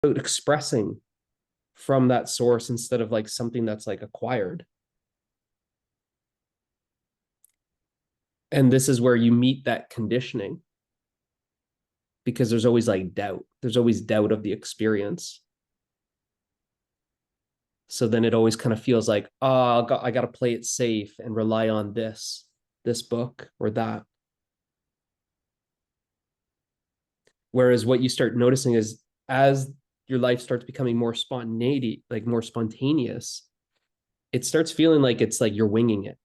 expressing from that source instead of like something that's like acquired. And this is where you meet that conditioning, because there's always like doubt. There's always doubt of the experience. So then it always kind of feels like, oh, I got to play it safe and rely on this book or that. Whereas what you start noticing is, as your life starts becoming more spontaneity, like more spontaneous, it starts feeling like it's like you're winging it,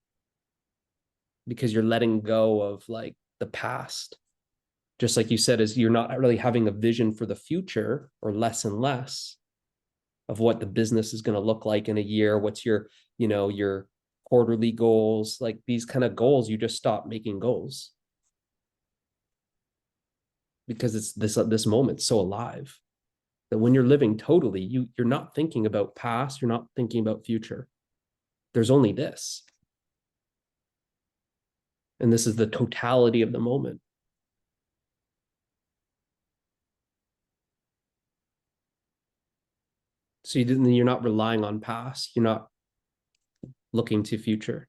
because you're letting go of like the past. Just like you said, is you're not really having a vision for the future, or less and less of what the business is going to look like in a year. What's your, your quarterly goals, like these kind of goals, you just stop making goals, because it's this moment so alive that when you're living totally, you're not thinking about past, you're not thinking about future. There's only this. And this is the totality of the moment. So you're not relying on past, you're not looking to future.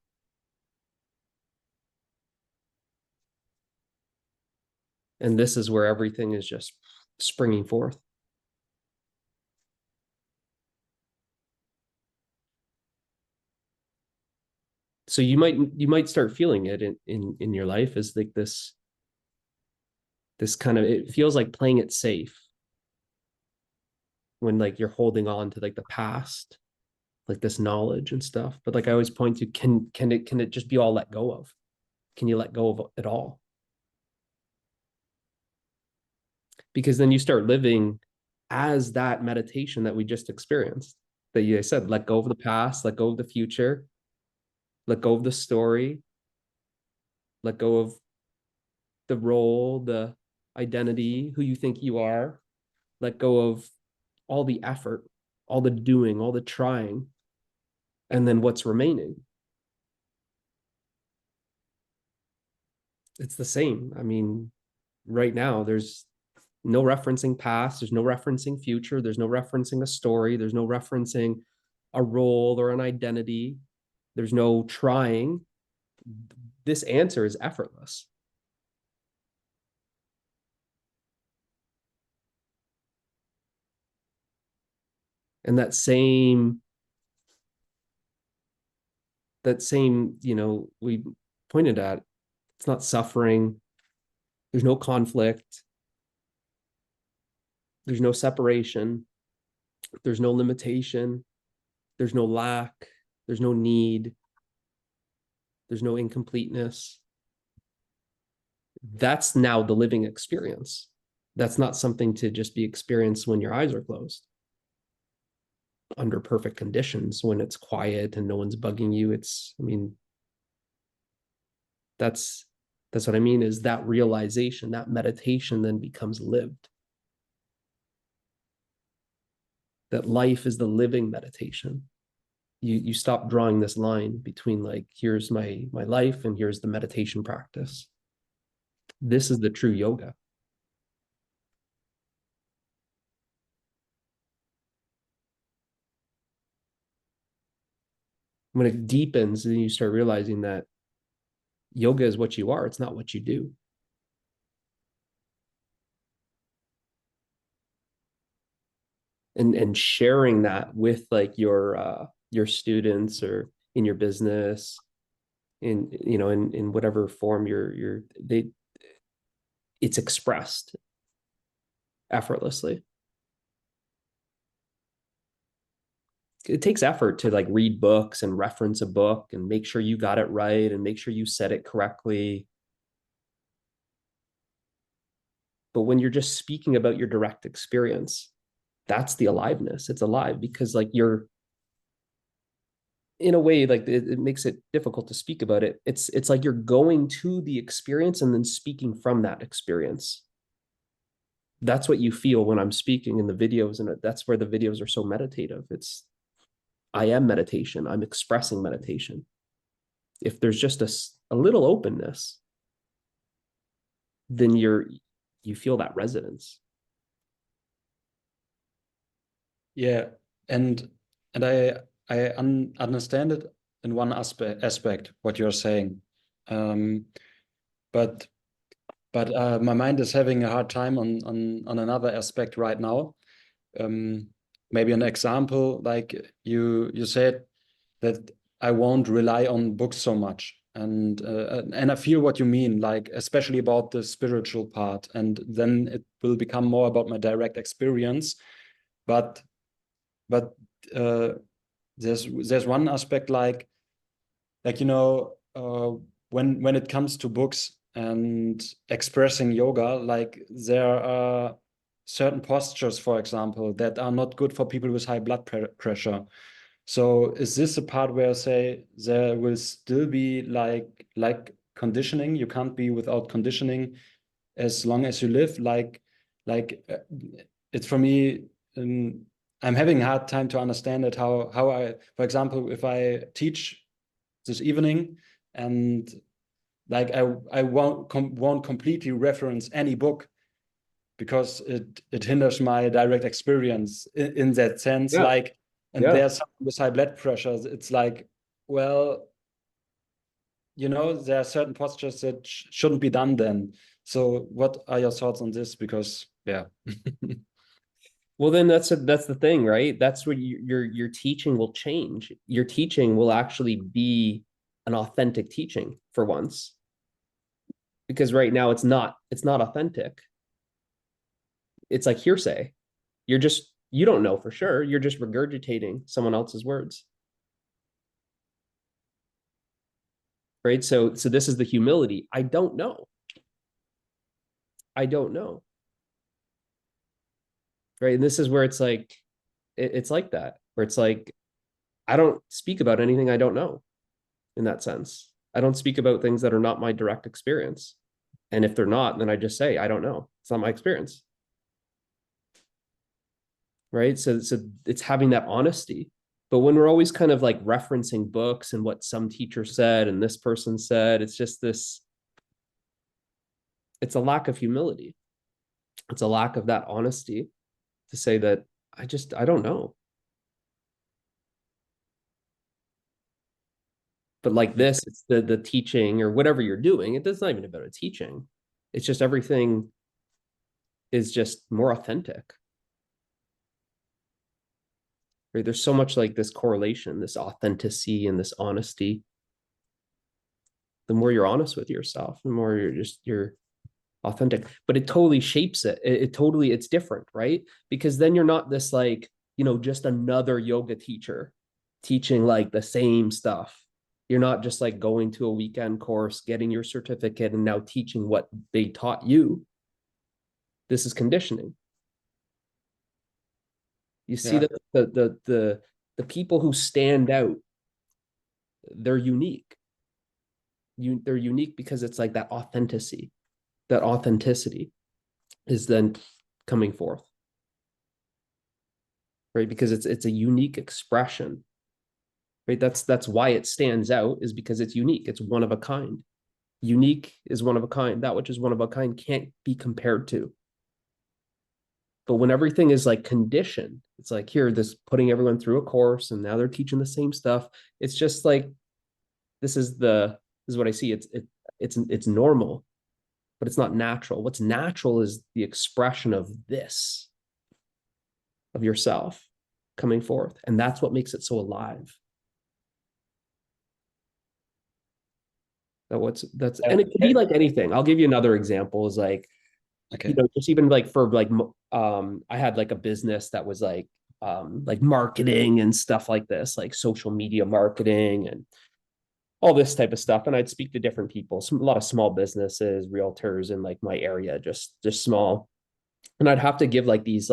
And this is where everything is just springing forth. So you might start feeling it in your life as like this kind of, it feels like playing it safe when like you're holding on to like the past, like this knowledge and stuff. But like I always point to, can it just be all let go of? Can you let go of it all? Because then you start living as that meditation that we just experienced, that you said, let go of the past, let go of the future, let go of the story, let go of the role, the identity, who you think you are, let go of all the effort, all the doing, all the trying, and then what's remaining. It's the same. I mean, right now, there's no referencing past, there's no referencing future, there's no referencing a story, there's no referencing a role or an identity, there's no trying. This answer is effortless. And that same, we pointed at, it's not suffering, there's no conflict, there's no separation, there's no limitation, there's no lack, there's no need, there's no incompleteness. That's now the living experience. That's not something to just be experienced when your eyes are closed, under perfect conditions, when it's quiet and no one's bugging you. I mean, that's what I mean, is that realization, that meditation then becomes lived. That life is the living meditation. You stop drawing this line between like, here's my life and here's the meditation practice. This is the true yoga. When it deepens, then you start realizing that yoga is what you are, it's not what you do. And sharing that with like your students, or in your business, in whatever form it's expressed effortlessly. It takes effort to like read books and reference a book and make sure you got it right and make sure you said it correctly. But when you're just speaking about your direct experience, that's the aliveness. It's alive because like you're, in a way, like it makes it difficult to speak about it. It's like you're going to the experience and then speaking from that experience. That's what you feel when I'm speaking in the videos, and that's where the videos are so meditative. I am meditation. I'm expressing meditation. If there's just a little openness, then you feel that resonance. Yeah, and I understand it in one aspect what you're saying, um, but my mind is having a hard time on another aspect right now. Um, Maybe an example, like you said that I won't rely on books so much, and I feel what you mean, like especially about the spiritual part, and then it will become more about my direct experience, but but uh, there's one aspect like when it comes to books and expressing yoga, like there are certain postures, for example, that are not good for people with high blood pressure. So is this a part where, say, there will still be like conditioning? You can't be without conditioning as long as you live. Like it's for me. I'm having a hard time to understand it. How I, for example, if I teach this evening and like I won't completely reference any book because it hinders my direct experience in that sense. Yeah. Like, and Yeah. there's someone with high blood pressure. It's like, well, there are certain postures that shouldn't be done then. So, what are your thoughts on this? Because, yeah. Well, then that's the thing, right? That's what your teaching will change. Your teaching will actually be an authentic teaching for once, because right now it's not authentic. It's like hearsay. You don't know for sure. You're just regurgitating someone else's words, right? So this is the humility. I don't know. I don't know, right? And this is where it's like it's like that, where it's like I don't speak about anything I don't know in that sense. I don't speak about things that are not my direct experience. And if they're not, then I just say, I don't know. It's not my experience. Right. So it's having that honesty. But when we're always kind of like referencing books and what some teacher said and this person said, it's just this, it's a lack of humility. It's a lack of that honesty to say that I don't know. But like this, it's the teaching or whatever you're doing. It's not even about a teaching. It's just everything is just more authentic. Right? There's so much like this correlation, this authenticity and this honesty. The more you're honest with yourself, the more you're authentic. But it totally shapes it. It totally it's different, right? Because then you're not this like, just another yoga teacher teaching like the same stuff. You're not just like going to a weekend course, getting your certificate, and now teaching what they taught you. This is conditioning. You see Yeah. that the people who stand out, they're unique. They're unique because it's like that authenticity. That authenticity is then coming forth, right? Because it's a unique expression, right? That's why it stands out, is because it's unique. It's one of a kind. Unique is one of a kind. That which is one of a kind can't be compared to. But when everything is like conditioned, it's like here, this putting everyone through a course, and now they're teaching the same stuff. It's just like this is what I see. It's normal, but it's not natural. What's natural is the expression of this, of yourself coming forth. And that's what makes it so alive. And it could be like anything. I'll give you another example is like, Okay. just even like for like, I had like a business that was like marketing and stuff like this, like social media marketing and all this type of stuff. And I'd speak to different people, a lot of small businesses, realtors in like my area, just small. And I'd have to give these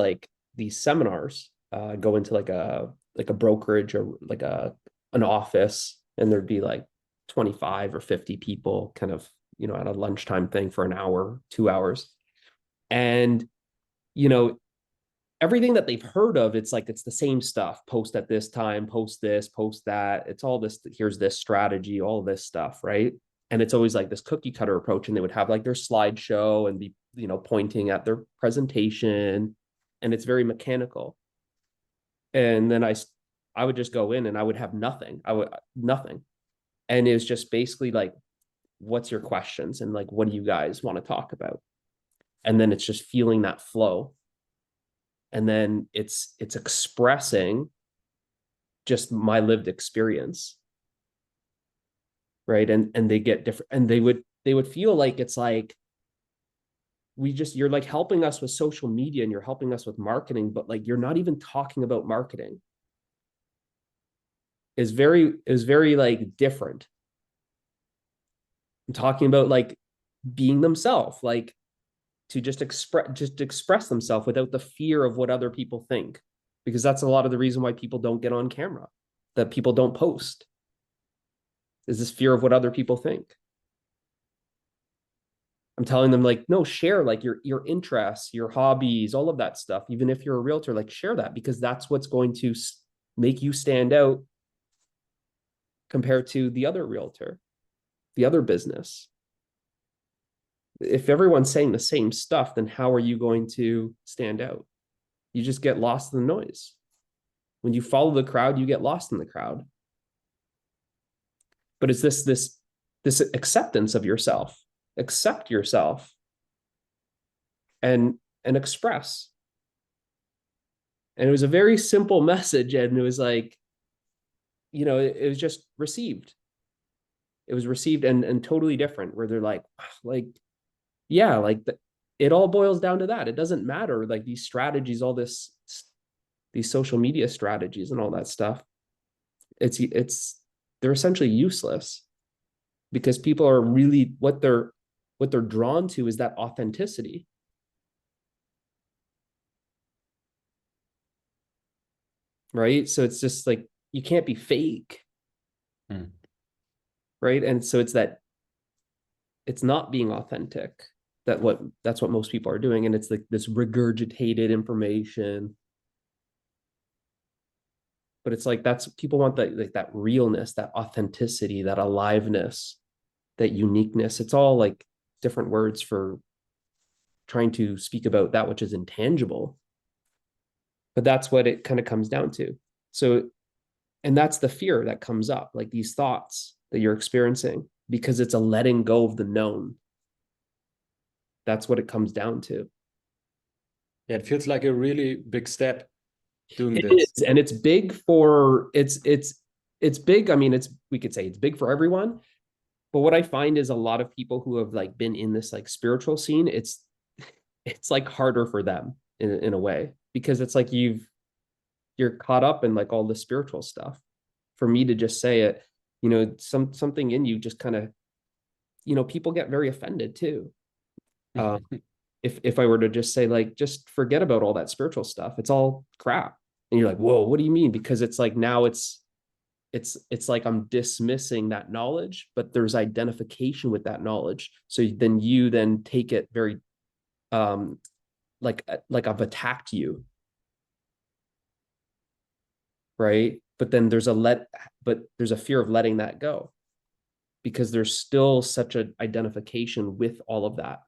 seminars, go into like a brokerage or like an office, and there'd be like 25 or 50 people kind of, at a lunchtime thing for an hour, 2 hours. And, you know, everything that they've heard of, it's like it's the same stuff. Post at this time, post this, post that. It's all this, here's this strategy, all this stuff, right? And it's always like this cookie cutter approach. And they would have like their slideshow and be, pointing at their presentation. And it's very mechanical. And then I would just go in and I would have nothing. I would nothing. And it was just basically like, what's your questions? And like, what do you guys want to talk about? And then it's just feeling that flow. And then it's expressing just my lived experience. Right. And they get different, and they would feel like it's like, you're like helping us with social media and you're helping us with marketing, but like you're not even talking about marketing. Is very like different. I'm talking about like being themselves, like to just express themselves without the fear of what other people think. Because that's a lot of the reason why people don't get on camera, that people don't post, is this fear of what other people think. I'm telling them like, no, share like your interests, your hobbies, all of that stuff. Even if you're a realtor, like share that, because that's what's going to make you stand out compared to the other realtor, the other business. If everyone's saying the same stuff, then how are you going to stand out? You just get lost in the noise. When you follow the crowd, you get lost in the crowd. But it's this acceptance of yourself. Accept yourself and express. And it was a very simple message, and it was like, it was just received. It was received and totally different, where they're like, yeah, like it all boils down to that. It doesn't matter, like these strategies, all these social media strategies and all that stuff. They're essentially useless, because people are really, what they're drawn to is that authenticity. Right? So it's just like, you can't be fake. Right? And so it's not being authentic. That's what most people are doing. And it's like this regurgitated information. But it's like, that's, people want that, like that realness, that authenticity, that aliveness, that uniqueness. It's all like different words for trying to speak about that which is intangible. But that's what it kind of comes down to. So, and that's the fear that comes up, like these thoughts that you're experiencing, because it's a letting go of the known. That's what it comes down to. Yeah, it feels like a really big step doing It this. is, and it's big for it's big. I mean, we could say it's big for everyone. But what I find is a lot of people who have like been in this like spiritual scene, it's like harder for them in a way, because it's like you're caught up in like all the spiritual stuff. For me to just say it, something in you just kind of, people get very offended too. Um, if I were to just say like, just forget about all that spiritual stuff, it's all crap. And you're like, whoa, what do you mean? Because it's like, now it's like I'm dismissing that knowledge, but there's identification with that knowledge. So then you then take it very like I've attacked you. Right. But then but there's a fear of letting that go, because there's still such an identification with all of that.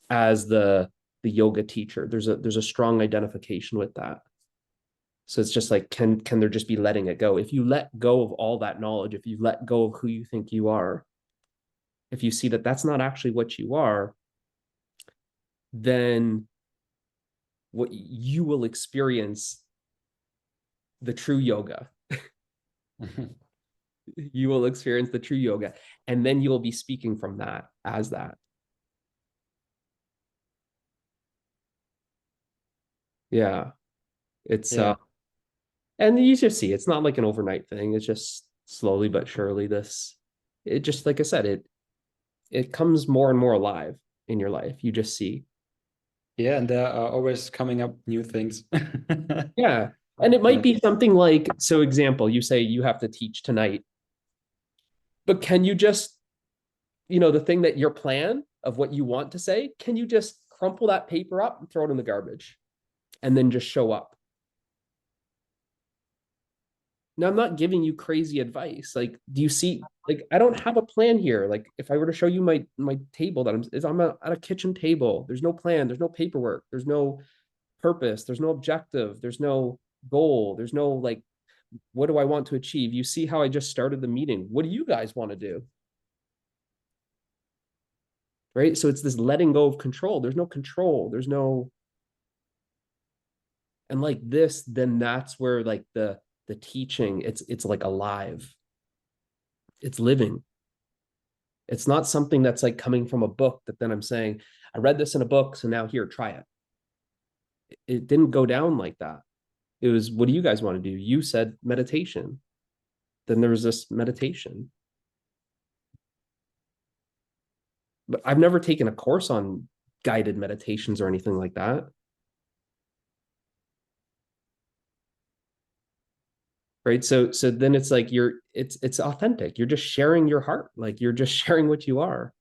As the yoga teacher, there's a strong identification with that. So it's just like, can there just be letting it go? If you let go of all that knowledge, if you let go of who you think you are, if you see that that's not actually what you are, then what you will experience, the true yoga. You will experience the true yoga, and then you'll be speaking from that as that. Yeah. It's Yeah. And you just see, it's not like an overnight thing. It's just slowly but surely it just, like I said, it comes more and more alive in your life. You just see. Yeah, and there are always coming up new things. Yeah. And it might Yeah. be something like, so example, you say you have to teach tonight, but can you just, the thing that your plan of what you want to say, can you just crumple that paper up and throw it in the garbage and then just show up? Now, I'm not giving you crazy advice. Like, do you see, like, I don't have a plan here. Like, if I were to show you my table that I'm at a kitchen table, there's no plan, there's no paperwork, there's no purpose, there's no objective, there's no goal. There's no like, what do I want to achieve? You see how I just started the meeting. What do you guys want to do? Right. So it's this letting go of control. There's no control. There's no, and like this, then that's where like the teaching, it's like alive. It's living. It's not something that's like coming from a book that then I'm saying, I read this in a book, so now here, try it. It didn't go down like that. It was, what do you guys want to do? You said meditation. Then there was this meditation. But I've never taken a course on guided meditations or anything like that. Right. So then it's like it's authentic. You're just sharing your heart. Like you're just sharing what you are.